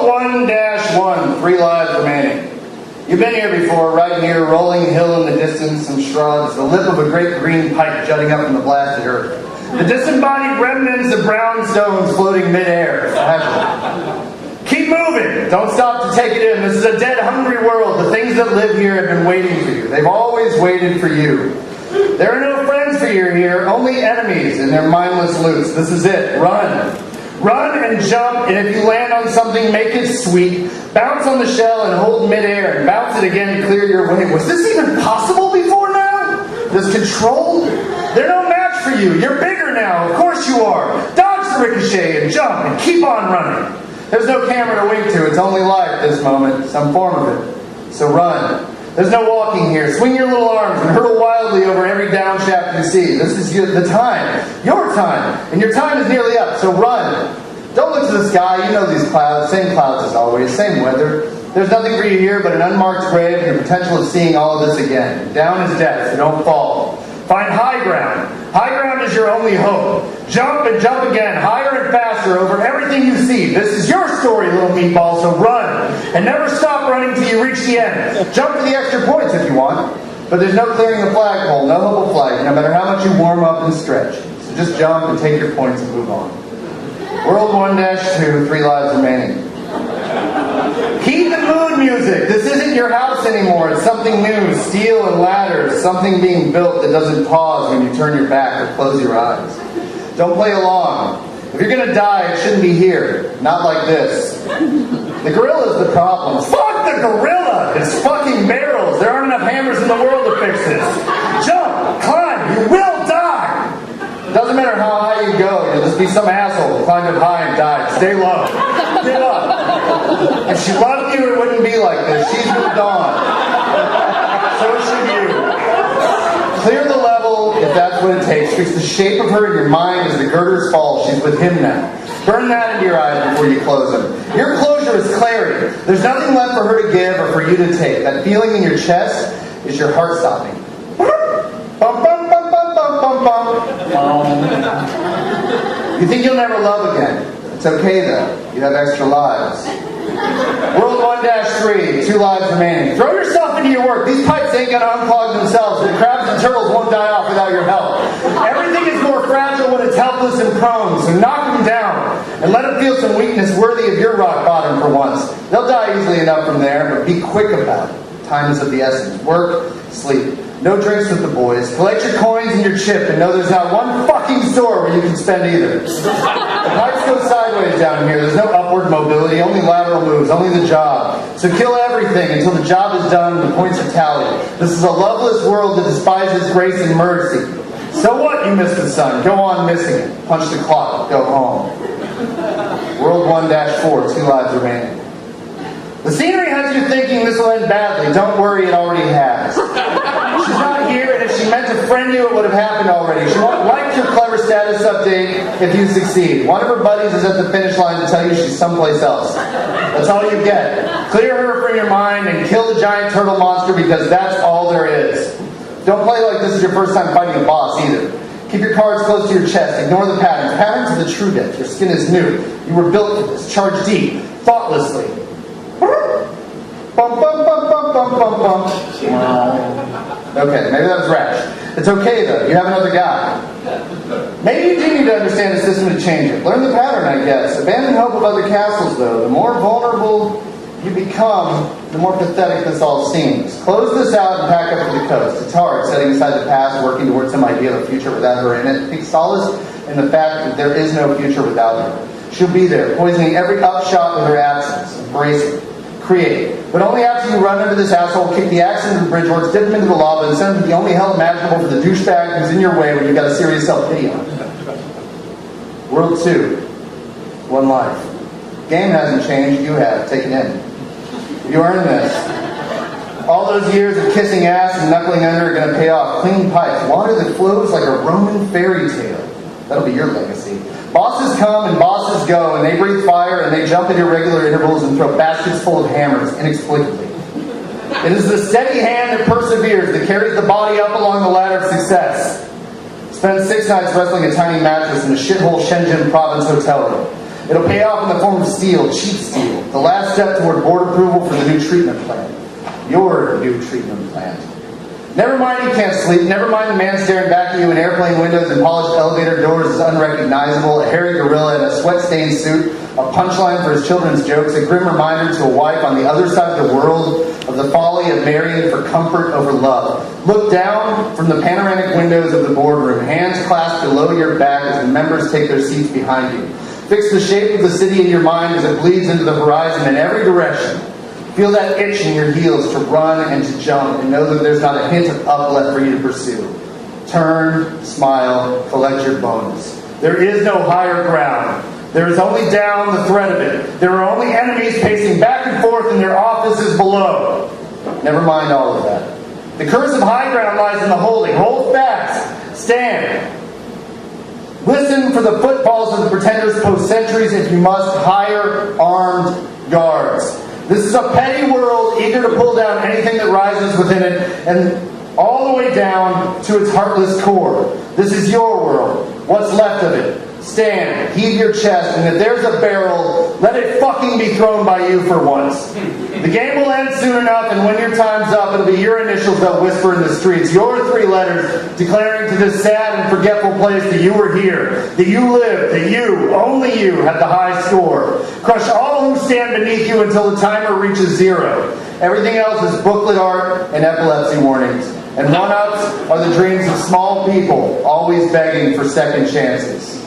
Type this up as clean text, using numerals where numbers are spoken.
1-1, 3 lives remaining. You've been here before, right near a rolling hill in the distance, some shrubs, the lip of a great green pipe jutting up from the blasted earth. The disembodied remnants of brown stones floating midair. Keep moving. Don't stop to take it in. This is a dead, hungry world. The things that live here have been waiting for you. They've always waited for you. There are no friends for you here, only enemies and their mindless loots. This is it. Run. Run and jump, and if you land on something, make it sweet. Bounce on the shell and hold midair, and bounce it again to clear your way. Was this even possible before now? This control? They're no match for you. You're bigger now. Of course you are. Dodge the ricochet and jump and keep on running. There's no camera to wink to. It's only life this moment, some form of it. So run. There's no walking here. Swing your little arms and hurtle wildly over every downshaft you see. This is the time. Your time. And your time is nearly up, so run. Don't look to the sky. You know these clouds. Same clouds as always. Same weather. There's nothing for you here but an unmarked grave and the potential of seeing all of this again. Down is death, so don't fall. Find high ground. High ground is your only hope. Jump and jump again, higher and faster over everything you see. This is your story, little meatball, so run. And never stop running till you reach the end. Jump for the extra points if you want. But there's no clearing the flagpole, no hope of flight, no matter how much you warm up and stretch. So just jump and take your points and move on. World 1-2, 3 lives remaining. Keep the mood music. This isn't your house anymore. It's something new. Steel and ladders. Something being built that doesn't pause when you turn your back or close your eyes. Don't play along. If you're going to die, it shouldn't be here. Not like this. The gorilla's the problem. Fuck the gorilla! It's fucking barrels. There aren't enough hammers in the world to fix this. Jump! Climb! You will die! It doesn't matter how high you go. You'll just be some asshole who climbed up high and died. Stay low. Give up. If she loved you, it wouldn't be like this. She's moved on. So should you. Clear the level if that's what it takes. Fix the shape of her in your mind as the girders fall. She's with him now. Burn that into your eyes before you close them. Your closure is clarity. There's nothing left for her to give or for you to take. That feeling in your chest is your heart stopping. Bum, bum, bum, bum, bum, bum, bum. You think you'll never love again. It's okay though. You have extra lives. World 1-3, 2 lives remaining. Throw yourself into your work. These pipes ain't gonna unclog themselves. The crabs and turtles won't die off without your help. Everything is more fragile when it's helpless and prone, so knock them down and let them feel some weakness worthy of your rock bottom for once. They'll die easily enough from there, but be quick about it. Time is of the essence. Work, sleep. No drinks with the boys. Collect your coins and your chip and know there's not one fucking store where you can spend either. The pipes go sideways down here. There's no upward mobility, only lateral moves, only the job. So kill everything until the job is done and the points are tallied. This is a loveless world that despises grace and mercy. So what, you missed the sun? Go on missing it. Punch the clock. Go home. World 1-4, 2 lives remaining. The scenery has you thinking this will end badly. Don't worry, it already has. She's not here, and if she meant to friend you, it would have happened already. She won't like your clever status update if you succeed. One of her buddies is at the finish line to tell you she's someplace else. That's all you get. Clear her from your mind and kill the giant turtle monster because that's all there is. Don't play like this is your first time fighting a boss either. Keep your cards close to your chest. Ignore the patterns. Patterns are the true death. Your skin is new. You were built for this. Charge deep, thoughtlessly. Bum, bum, bum, bum, bum, bum, bum. Okay, maybe that was rash. It's okay though, you have another guy. Maybe you do need to understand the system to change it. Learn the pattern, I guess. Abandon hope of other castles though. The more vulnerable you become, the more pathetic this all seems. Close this out and pack up for the coast. It's hard, setting aside the past, working towards some ideal of future without her in it. Take solace in the fact that there is no future without her. She'll be there, poisoning every upshot with her absence. Embrace it. Create. But only after you run into this asshole, kick the axe into the bridge works, dip him into the lava, and send him to the only hell imaginable for the douchebag who's in your way when you've got a serious self-pity on. World 2. 1 life. Game hasn't changed, you have. Take it in. You earned this. All those years of kissing ass and knuckling under are going to pay off. Clean pipes. Water that flows like a Roman fairy tale. That'll be your legacy. Bosses come and bosses go, and they breathe fire and they jump at irregular intervals and throw baskets full of hammers inexplicably. It is the steady hand that perseveres that carries the body up along the ladder of success. Spend 6 nights wrestling a tiny mattress in a shithole Shenzhen province hotel room. It'll pay off in the form of steel, cheap steel. The the last step toward board approval for the new treatment plan. Your new treatment plan. Never mind you can't sleep. Never mind the man staring back at you in airplane windows and polished elevator doors is unrecognizable. A hairy gorilla in a sweat-stained suit. A punchline for his children's jokes. A grim reminder to a wife on the other side of the world of the folly of marrying for comfort over love. Look down from the panoramic windows of the boardroom. Hands clasped below your back as the members take their seats behind you. Fix the shape of the city in your mind as it bleeds into the horizon in every direction. Feel that itch in your heels to run and to jump, and know that there's not a hint of up left for you to pursue. Turn, smile, collect your bonus. There is no higher ground. There is only down the thread of it. There are only enemies pacing back and forth in their offices below. Never mind all of that. The curse of high ground lies in the holding. Hold fast. Stand. Listen for the footfalls of the pretenders post sentries. If you must, hire armed guards. This is a petty world eager to pull down anything that rises within it, and all the way down to its heartless core. This is your world. What's left of it? Stand, heave your chest, and if there's a barrel, let it fucking be thrown by you for once. The game will end soon enough, and when your time's up, it'll be your initials that whisper in the streets, your 3 letters declaring to this sad and forgetful place that you were here, that you lived, that you, only you, had the high score. Crush all who stand beneath you until the timer reaches 0. Everything else is booklet art and epilepsy warnings. And run-ups are the dreams of small people, always begging for second chances.